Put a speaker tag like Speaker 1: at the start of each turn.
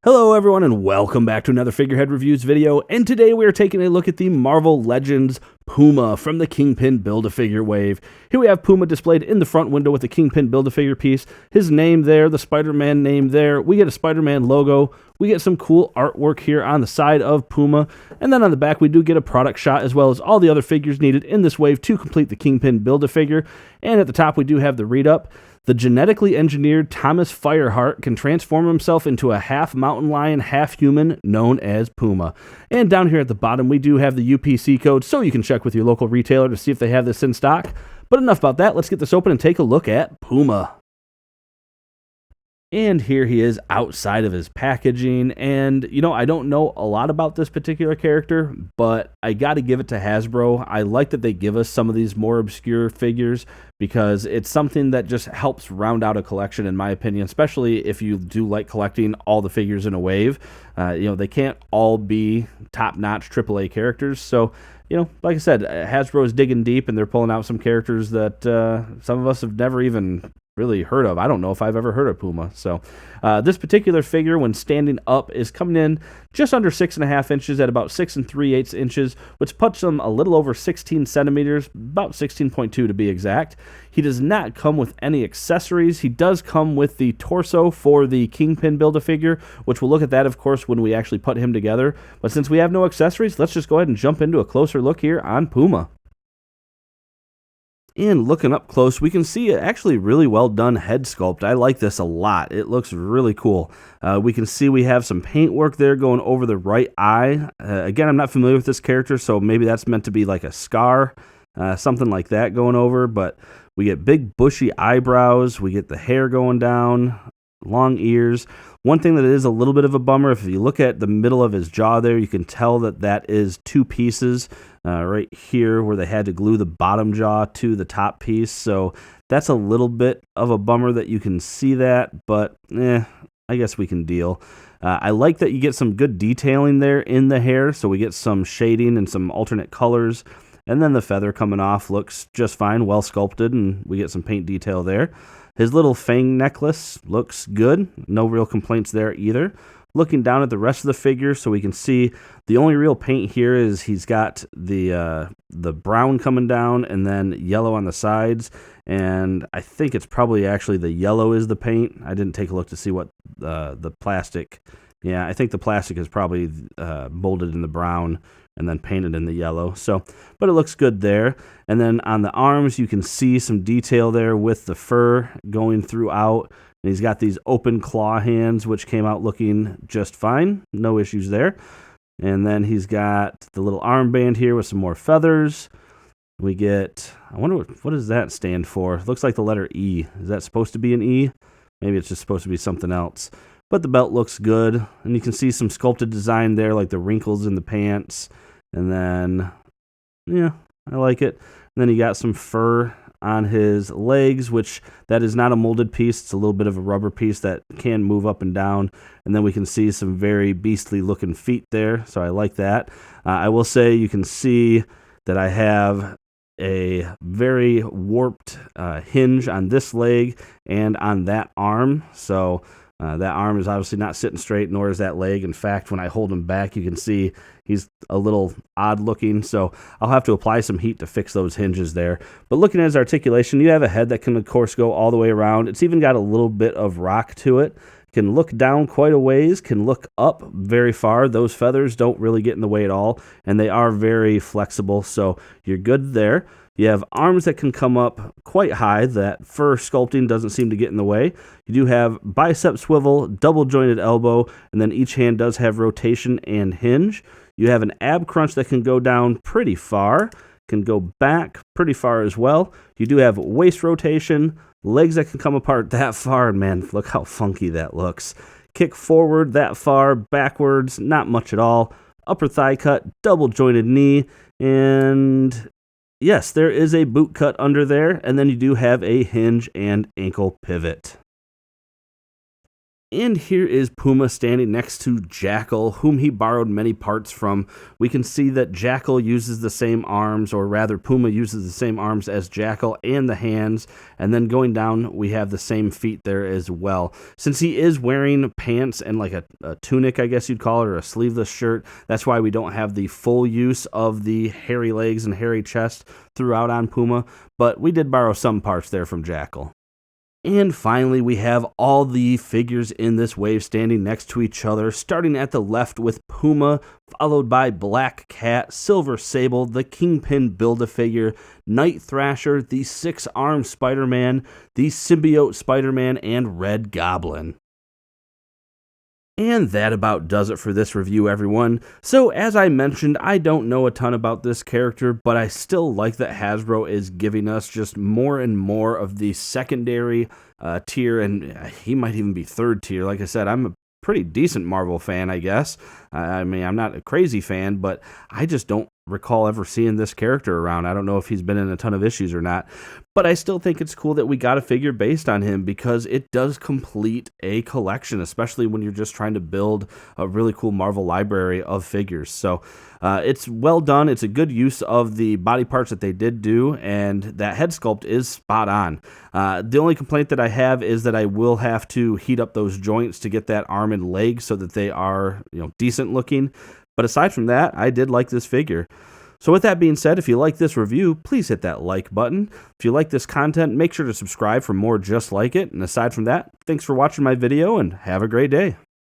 Speaker 1: Hello everyone and welcome back to another Figurehead Reviews video, and today we are taking a look at the Marvel Legends Puma from the Kingpin Build-A-Figure wave. Here we have Puma displayed in the front window with the Kingpin Build-A-Figure piece, his name there, the Spider-Man name there, we get a Spider-Man logo, we get some cool artwork here on the side of Puma, and then on the back we do get a product shot as well as all the other figures needed in this wave to complete the Kingpin Build-A-Figure, and at the top we do have the read-up. The genetically engineered Thomas Fireheart can transform himself into a half mountain lion, half human, known as Puma. And down here at the bottom, we do have the UPC code, so you can check with your local retailer to see if they have this in stock. But enough about that, let's get this open and take a look at Puma. And here he is outside of his packaging, and I don't know a lot about this particular character, but I gotta give it to Hasbro. I like that they give us some of these more obscure figures because it's something that just helps round out a collection, in my opinion, especially if you do like collecting all the figures in a wave. They can't all be top-notch AAA characters, so like I said, Hasbro is digging deep, and they're pulling out some characters that some of us have never even really heard of. I don't know if I've ever heard of Puma. So this particular figure, when standing up, is coming in just under 6.5 inches at about 6 3/8 inches, which puts him a little over 16 centimeters, about 16.2 to be exact. He does not come with any accessories. He does come with the torso for the Kingpin Build-A-Figure, which we'll look at that, of course, when we actually put him together. But since we have no accessories, let's just go ahead and jump into a closer look here on Puma. And looking up close, we can see actually really well done head sculpt. I like this a lot. It looks really cool. We can see we have some paint work there going over the right eye. Again, I'm not familiar with this character, so maybe that's meant to be like a scar, something like that going over. But we get big bushy eyebrows. We get the hair going down, long ears. One thing that is a little bit of a bummer, if you look at the middle of his jaw there, you can tell that that is two pieces right here where they had to glue the bottom jaw to the top piece. So that's a little bit of a bummer that you can see that, but I guess we can deal. I like that you get some good detailing there in the hair, so we get some shading and some alternate colors. And then the feather coming off looks just fine, well sculpted, and we get some paint detail there. His little fang necklace looks good. No real complaints there either. Looking down at the rest of the figure, so we can see the only real paint here is he's got the brown coming down and then yellow on the sides. And I think it's probably actually the yellow is the paint. I didn't take a look to see what the plastic. Yeah, I think the plastic is probably molded in the brown and then painted in the yellow. So, but it looks good there. And then on the arms, you can see some detail there with the fur going throughout. And he's got these open claw hands, which came out looking just fine. No issues there. And then he's got the little armband here with some more feathers. We get, I wonder what does that stand for? It looks like the letter E. Is that supposed to be an E? Maybe it's just supposed to be something else. But the belt looks good, and you can see some sculpted design there, like the wrinkles in the pants. And then, yeah, I like it. And then you got some fur on his legs, which that is not a molded piece. It's a little bit of a rubber piece that can move up and down. And then we can see some very beastly looking feet there, so I like that. I will say you can see that I have a very warped hinge on this leg and on that arm. So that arm is obviously not sitting straight, nor is that leg. In fact, when I hold him back, you can see he's a little odd looking. So I'll have to apply some heat to fix those hinges there. But looking at his articulation, you have a head that can, of course, go all the way around. It's even got a little bit of rock to it. Can look down quite a ways, can look up very far. Those feathers don't really get in the way at all, and they are very flexible, so you're good there. You have arms that can come up quite high. That fur sculpting doesn't seem to get in the way. You do have bicep swivel, double jointed elbow, and then each hand does have rotation and hinge. You have an ab crunch that can go down pretty far, can go back pretty far as well. You do have waist rotation, legs that can come apart that far, and man, look how funky that looks. Kick forward that far, backwards, not much at all. Upper thigh cut, double jointed knee, and yes, there is a boot cut under there, and then you do have a hinge and ankle pivot. And here is Puma standing next to Jackal, whom he borrowed many parts from. We can see that Jackal uses the same arms, or rather Puma uses the same arms as Jackal and the hands. And then going down, we have the same feet there as well. Since he is wearing pants and like a tunic, I guess you'd call it, or a sleeveless shirt, that's why we don't have the full use of the hairy legs and hairy chest throughout on Puma. But we did borrow some parts there from Jackal. And finally, we have all the figures in this wave standing next to each other, starting at the left with Puma, followed by Black Cat, Silver Sable, the Kingpin Build-A-Figure, Night Thrasher, the Six-Armed Spider-Man, the Symbiote Spider-Man, and Red Goblin. And that about does it for this review, everyone. So, as I mentioned, I don't know a ton about this character, but I still like that Hasbro is giving us just more and more of the secondary tier, and he might even be third tier. Like I said, I'm a pretty decent Marvel fan, I guess. I mean, I'm not a crazy fan, but I just don't recall ever seeing this character around. I don't know if he's been in a ton of issues or not, but I still think it's cool that we got a figure based on him because it does complete a collection, especially when you're just trying to build a really cool Marvel library of figures. So it's well done. It's a good use of the body parts that they did do, and that head sculpt is spot on. The only complaint that I have is that I will have to heat up those joints to get that arm and leg so that they are, decent looking. But aside from that, I did like this figure. So with that being said, if you like this review, please hit that like button. If you like this content, make sure to subscribe for more just like it. And aside from that, thanks for watching my video and have a great day.